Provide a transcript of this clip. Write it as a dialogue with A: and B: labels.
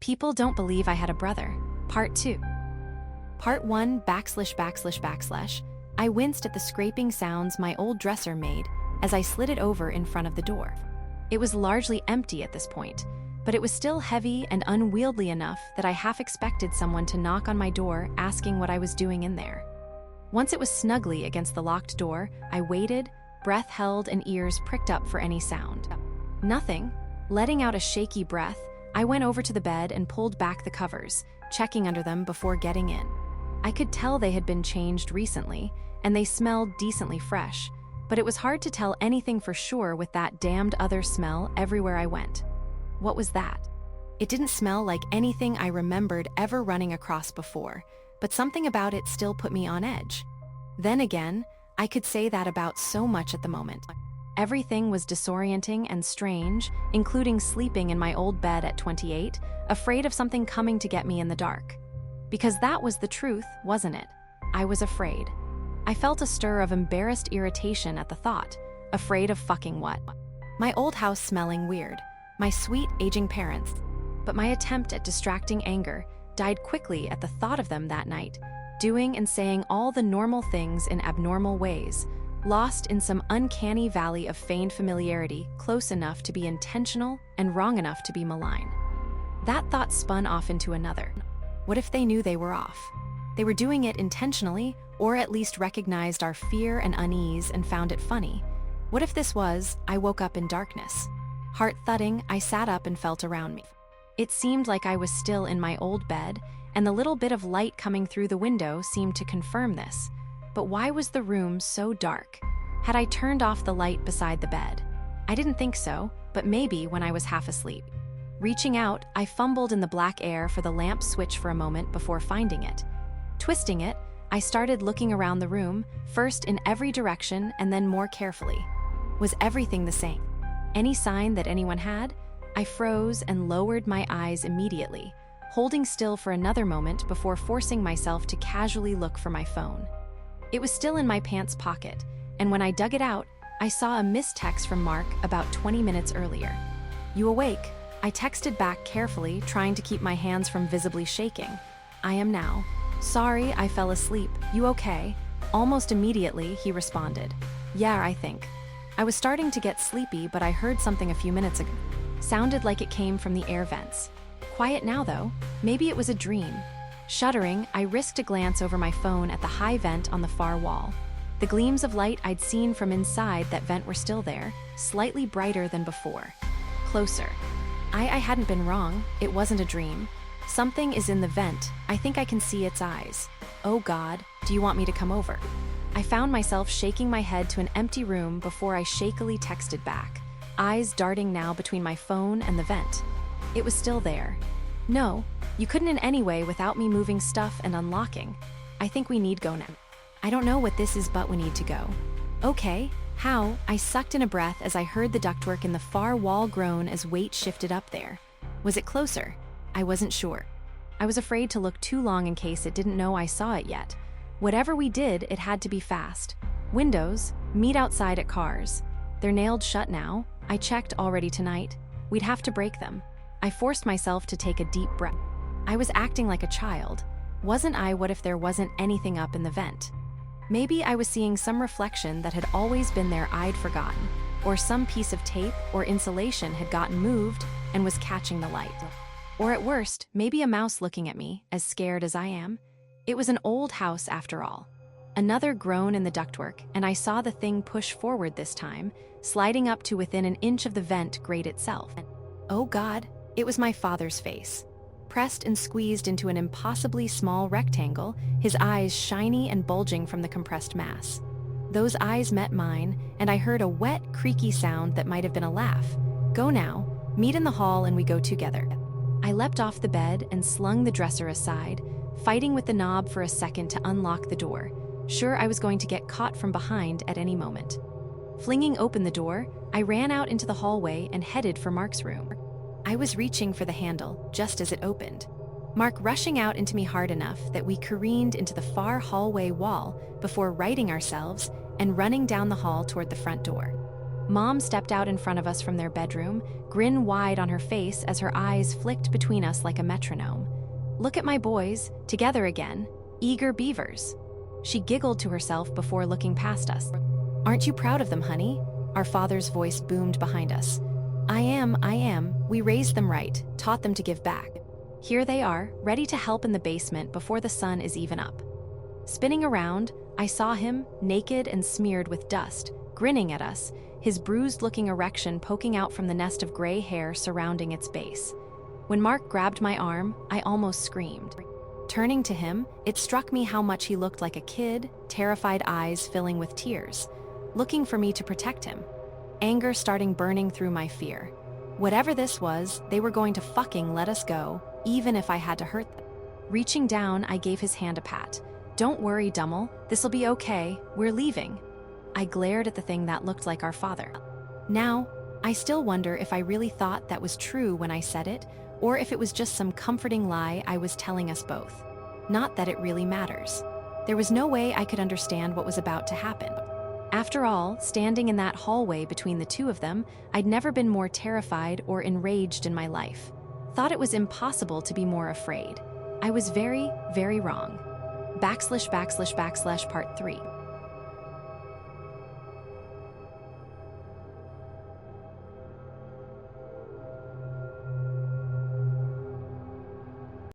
A: People Don't Believe I Had a Brother, Part 2. Part 1 ///. I winced at the scraping sounds my old dresser made as I slid it over in front of the door. It was largely empty at this point, but it was still heavy and unwieldy enough that I half expected someone to knock on my door asking what I was doing in there. Once it was snugly against the locked door, I waited, breath held and ears pricked up for any sound. Nothing. Letting out a shaky breath, I went over to the bed and pulled back the covers, checking under them before getting in. I could tell they had been changed recently, and they smelled decently fresh, but it was hard to tell anything for sure with that damned other smell everywhere I went. What was that? It didn't smell like anything I remembered ever running across before, but something about it still put me on edge. Then again, I could say that about so much at the moment. Everything was disorienting and strange, including sleeping in my old bed at 28, afraid of something coming to get me in the dark. Because that was the truth, wasn't it? I was afraid. I felt a stir of embarrassed irritation at the thought. Afraid of fucking what? My old house smelling weird. My sweet, aging parents. But my attempt at distracting anger died quickly at the thought of them that night, doing and saying all the normal things in abnormal ways, lost in some uncanny valley of feigned familiarity close enough to be intentional and wrong enough to be malign. That thought spun off into another. What if they knew they were off? They were doing it intentionally, or at least recognized our fear and unease and found it funny. What if this was, I woke up in darkness? Heart thudding, I sat up and felt around me. It seemed like I was still in my old bed, and the little bit of light coming through the window seemed to confirm this. But why was the room so dark? Had I turned off the light beside the bed? I didn't think so, but maybe when I was half asleep. Reaching out, I fumbled in the black air for the lamp switch for a moment before finding it. Twisting it, I started looking around the room, first in every direction and then more carefully. Was everything the same? Any sign that anyone had? I froze and lowered my eyes immediately, holding still for another moment before forcing myself to casually look for my phone. It was still in my pants pocket, and when I dug it out, I saw a missed text from Mark about 20 minutes earlier. "You awake?" I texted back carefully, trying to keep my hands from visibly shaking. "I am now. Sorry, I fell asleep. You okay?" Almost immediately, he responded. "Yeah, I think." I was starting to get sleepy, but I heard something a few minutes ago. Sounded like it came from the air vents. Quiet now, though. Maybe it was a dream. Shuddering, I risked a glance over my phone at the high vent on the far wall. The gleams of light I'd seen from inside that vent were still there, slightly brighter than before. Closer. I hadn't been wrong. It wasn't a dream. Something is in the vent. I think I can see its eyes. Oh God, do you want me to come over? I found myself shaking my head to an empty room before I shakily texted back, eyes darting now between my phone and the vent. It was still there. "No, you couldn't in any way without me moving stuff and unlocking. I think we need go now." "I don't know what this is, but we need to go." "Okay, how?" I sucked in a breath as I heard the ductwork in the far wall groan as weight shifted up there. Was it closer? I wasn't sure. I was afraid to look too long in case it didn't know I saw it yet. Whatever we did, it had to be fast. Windows, meet outside at cars. They're nailed shut now. I checked already tonight. We'd have to break them. I forced myself to take a deep breath. I was acting like a child. Wasn't I? What if there wasn't anything up in the vent? Maybe I was seeing some reflection that had always been there I'd forgotten, or some piece of tape or insulation had gotten moved and was catching the light. Or at worst, maybe a mouse looking at me, as scared as I am. It was an old house after all. Another groan in the ductwork, and I saw the thing push forward this time, sliding up to within an inch of the vent grate itself. Oh God, it was my father's face. Pressed and squeezed into an impossibly small rectangle, his eyes shiny and bulging from the compressed mass. Those eyes met mine, and I heard a wet, creaky sound that might have been a laugh. "Go now. Meet in the hall and we go together." I leapt off the bed and slung the dresser aside, fighting with the knob for a second to unlock the door, sure I was going to get caught from behind at any moment. Flinging open the door, I ran out into the hallway and headed for Mark's room. I was reaching for the handle just as it opened. Mark rushing out into me hard enough that we careened into the far hallway wall before righting ourselves and running down the hall toward the front door. Mom stepped out in front of us from their bedroom, grin wide on her face as her eyes flicked between us like a metronome. "Look at my boys, together again, eager beavers." She giggled to herself before looking past us. "Aren't you proud of them, honey?" Our father's voice boomed behind us. I am. We raised them right, taught them to give back. Here they are, ready to help in the basement before the sun is even up." Spinning around, I saw him, naked and smeared with dust, grinning at us, his bruised-looking erection poking out from the nest of gray hair surrounding its base. When Mark grabbed my arm, I almost screamed. Turning to him, it struck me how much he looked like a kid, terrified eyes filling with tears, looking for me to protect him. Anger starting burning through my fear. Whatever this was, they were going to fucking let us go, even if I had to hurt them. Reaching down, I gave his hand a pat. "Don't worry, Dummel. This'll be okay. We're leaving." I glared at the thing that looked like our father. Now, I still wonder if I really thought that was true when I said it, or if it was just some comforting lie I was telling us both. Not that it really matters. There was no way I could understand what was about to happen. After all, standing in that hallway between the two of them, I'd never been more terrified or enraged in my life. Thought it was impossible to be more afraid. I was very, very wrong. // part 3.